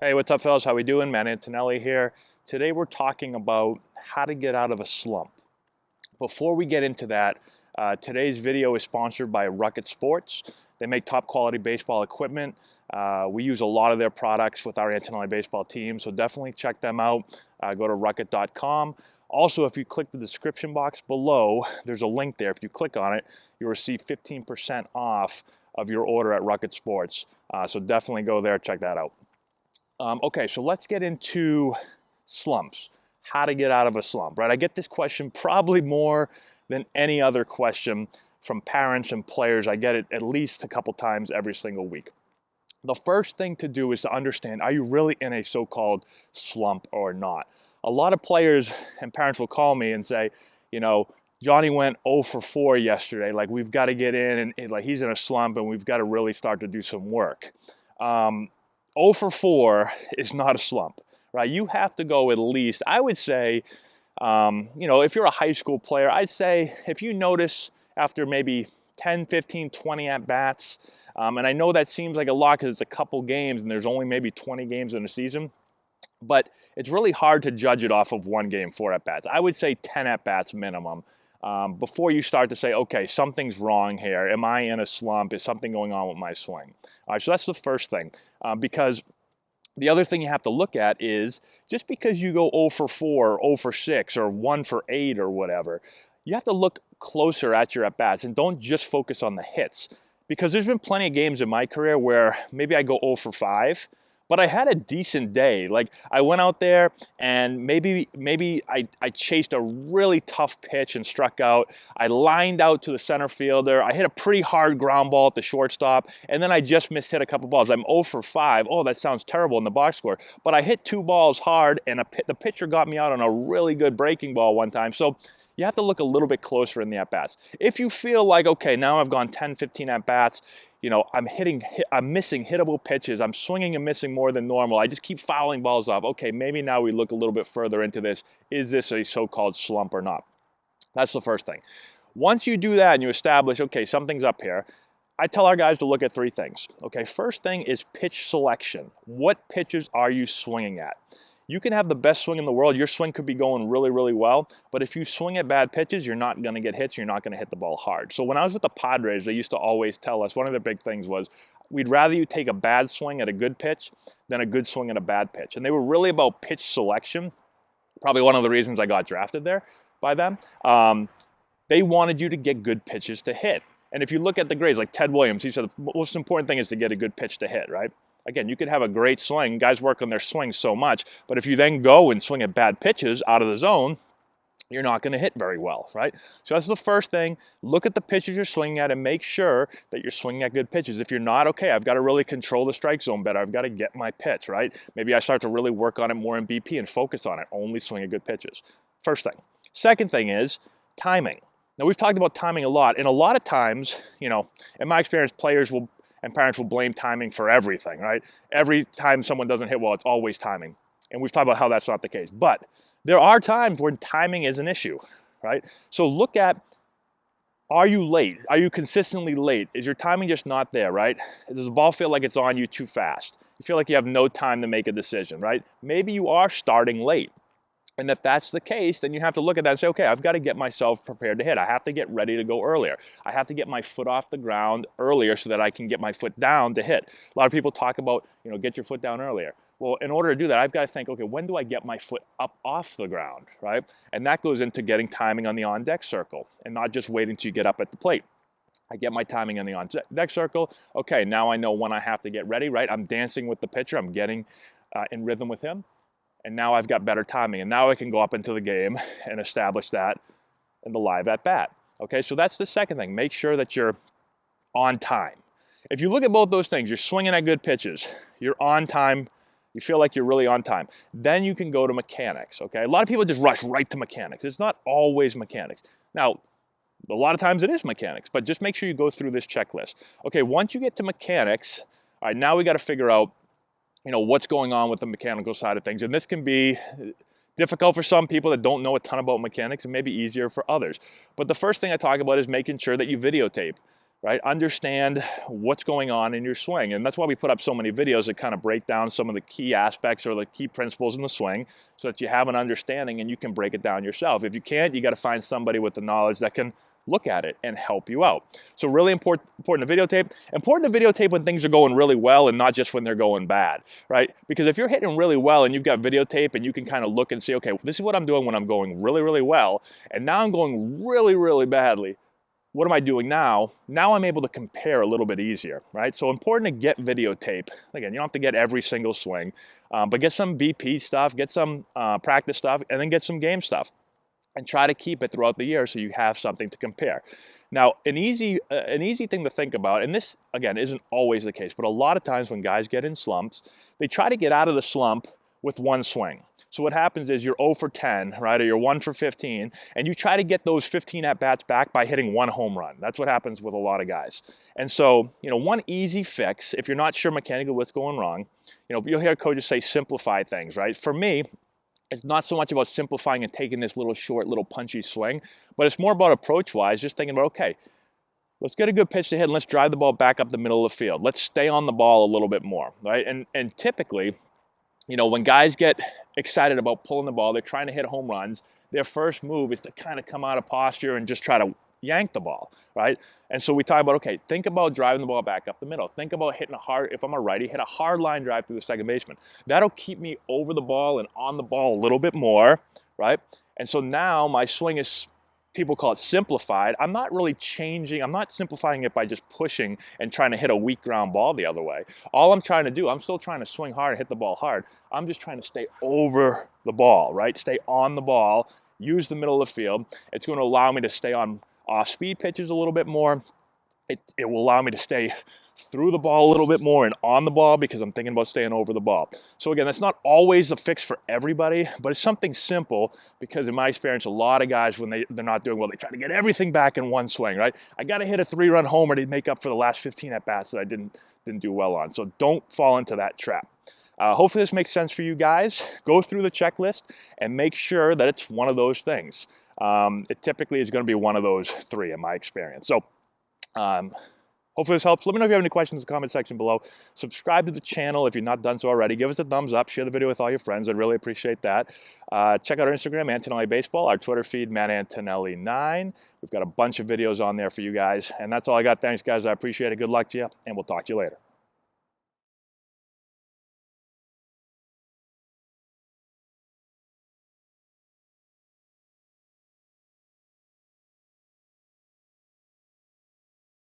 Hey, what's up, fellas? How we doing? Matt Antonelli here. Today we're talking about how to get out of a slump. Before we get into that, today's video is sponsored by Rucket Sports. They make top quality baseball equipment. We use a lot of their products with our Antonelli Baseball team, so definitely check them out. Go to rucket.com. Also, if you click the description box below, there's a link there. If you click on it, you'll receive 15% off of your order at Rucket Sports. So definitely go there, check that out. Okay, so let's get into slumps. How to get out of a slump, right? I get this question probably more than any other question from parents and players. I get it at least a couple times every single week. The first thing to do is to understand, are you really in a so-called slump or not? A lot of players and parents will call me and say, you know, Johnny went 0 for 4 yesterday. Like, we've got to get in, and like, he's in a slump, and we've got to really start to do some work. 0 for 4 is not a slump, right? You have to go at least, I would say, if you're a high school player, I'd say if you notice after maybe 10, 15, 20 at-bats, and I know that seems like a lot because it's a couple games and there's only maybe 20 games in a season, but it's really hard to judge it off of one game, 4 at-bats. I would say 10 at-bats minimum before you start to say, okay, something's wrong here. Am I in a slump? Is something going on with my swing? All right, so that's the first thing. Because the other thing you have to look at is just because you go 0 for 4, 0 for 6, or 1 for 8 or whatever, you have to look closer at your at-bats and don't just focus on the hits. Because there's been plenty of games in my career where maybe I go 0 for 5, but I had a decent day. Like, I went out there and maybe I chased a really tough pitch and struck out. I lined out to the center fielder. I hit a pretty hard ground ball at the shortstop, and then I just mishit a couple balls. I'm 0 for 5. Oh, that sounds terrible in the box score. But I hit 2 balls hard, and the pitcher got me out on a really good breaking ball one time. So you have to look a little bit closer in the at-bats. If you feel like, okay, now I've gone 10, 15 at-bats, I'm missing hittable pitches, I'm swinging and missing more than normal, I just keep fouling balls off, okay, maybe now we look a little bit further into this. Is this a so-called slump or not? That's the first thing. Once you do that and you establish, okay, something's up here, I tell our guys to look at 3 things. Okay, first thing is pitch selection. What pitches are you swinging at? You can have the best swing in the world. Your swing could be going really, really well. But if you swing at bad pitches, you're not going to get hits. You're not going to hit the ball hard. So when I was with the Padres, they used to always tell us, one of their big things was, we'd rather you take a bad swing at a good pitch than a good swing at a bad pitch. And they were really about pitch selection. Probably one of the reasons I got drafted there by them. They wanted you to get good pitches to hit. And if you look at the grades, like Ted Williams, he said the most important thing is to get a good pitch to hit, right? Again, you could have a great swing. Guys work on their swing so much, but if you then go and swing at bad pitches out of the zone, you're not going to hit very well, right? So that's the first thing. Look at the pitches you're swinging at and make sure that you're swinging at good pitches. If you're not, okay, I've got to really control the strike zone better. I've got to get my pitch, right? Maybe I start to really work on it more in BP and focus on it. Only swing at good pitches. First thing. Second thing is timing. Now, we've talked about timing a lot, and a lot of times, in my experience, players and parents will blame timing for everything, right? Every time someone doesn't hit well, it's always timing. And we've talked about how that's not the case. But there are times when timing is an issue, right? So look at, are you late? Are you consistently late? Is your timing just not there, right? Does the ball feel like it's on you too fast? You feel like you have no time to make a decision, right? Maybe you are starting late. And if that's the case, then you have to look at that and say, okay, I've got to get myself prepared to hit. I have to get ready to go earlier. I have to get my foot off the ground earlier so that I can get my foot down to hit. A lot of people talk about, get your foot down earlier. Well, in order to do that, I've got to think, okay, when do I get my foot up off the ground, right? And that goes into getting timing on the on-deck circle and not just waiting till you get up at the plate. I get my timing on the on-deck circle. Okay, now I know when I have to get ready, right? I'm dancing with the pitcher. I'm getting in rhythm with him. And now I've got better timing. And now I can go up into the game and establish that in the live at bat. Okay, so that's the second thing. Make sure that you're on time. If you look at both those things, you're swinging at good pitches, you're on time, you feel like you're really on time, then you can go to mechanics, okay? A lot of people just rush right to mechanics. It's not always mechanics. Now, a lot of times it is mechanics, but just make sure you go through this checklist. Okay, once you get to mechanics, all right, now we got to figure out what's going on with the mechanical side of things. And this can be difficult for some people that don't know a ton about mechanics and maybe easier for others. But the first thing I talk about is making sure that you videotape. right? Understand what's going on in your swing. And that's why we put up so many videos that kind of break down some of the key aspects or the key principles in the swing so that you have an understanding and you can break it down yourself. If you can't, you got to find somebody with the knowledge that can look at it and help you out. So really important to videotape. Important to videotape when things are going really well and not just when they're going bad, right? Because if you're hitting really well and you've got videotape and you can kind of look and see, okay, this is what I'm doing when I'm going really, really well, and now I'm going really, really badly. What am I doing now? Now I'm able to compare a little bit easier, right? So important to get videotape. Again, you don't have to get every single swing, but get some BP stuff, get some practice stuff, and then get some game stuff. And try to keep it throughout the year so you have something to compare. Now, an easy thing to think about, and this, again, isn't always the case, but a lot of times when guys get in slumps, they try to get out of the slump with one swing. So what happens is you're 0 for 10, right, or you're 1 for 15, and you try to get those 15 at-bats back by hitting one home run. That's what happens with a lot of guys. And so, one easy fix, if you're not sure mechanically what's going wrong, you'll hear coaches say simplify things, right? For me, it's not so much about simplifying and taking this little short, little punchy swing, but it's more about approach-wise, just thinking about, okay, let's get a good pitch to hit and let's drive the ball back up the middle of the field. Let's stay on the ball a little bit more, right? And typically, when guys get excited about pulling the ball, they're trying to hit home runs, their first move is to kind of come out of posture and just try to yank the ball, right? And so we talk about, okay, think about driving the ball back up the middle. Think about hitting a hard, if I'm a righty, hit a hard line drive through the second baseman. That'll keep me over the ball and on the ball a little bit more, right? And so now my swing is, people call it simplified. I'm not really changing, I'm not simplifying it by just pushing and trying to hit a weak ground ball the other way. All I'm trying to do, I'm still trying to swing hard and hit the ball hard. I'm just trying to stay over the ball, right? Stay on the ball, use the middle of the field. It's going to allow me to stay on off-speed pitches a little bit more. It will allow me to stay through the ball a little bit more and on the ball because I'm thinking about staying over the ball. So again, that's not always the fix for everybody, but it's something simple because in my experience, a lot of guys, when they're not doing well, they try to get everything back in one swing, right? I got to hit a 3-run homer to make up for the last 15 at-bats that I didn't do well on. So don't fall into that trap. Hopefully this makes sense for you guys. Go through the checklist and make sure that it's one of those things. It typically is going to be one of those three in my experience. So hopefully this helps. Let me know if you have any questions in the comment section below. Subscribe to the channel if you've not done so already. Give us a thumbs up. Share the video with all your friends. I'd really appreciate that. Check out our Instagram, Antonelli Baseball. Our Twitter feed, MattAntonelli9. We've got a bunch of videos on there for you guys. And that's all I got. Thanks, guys. I appreciate it. Good luck to you, and we'll talk to you later.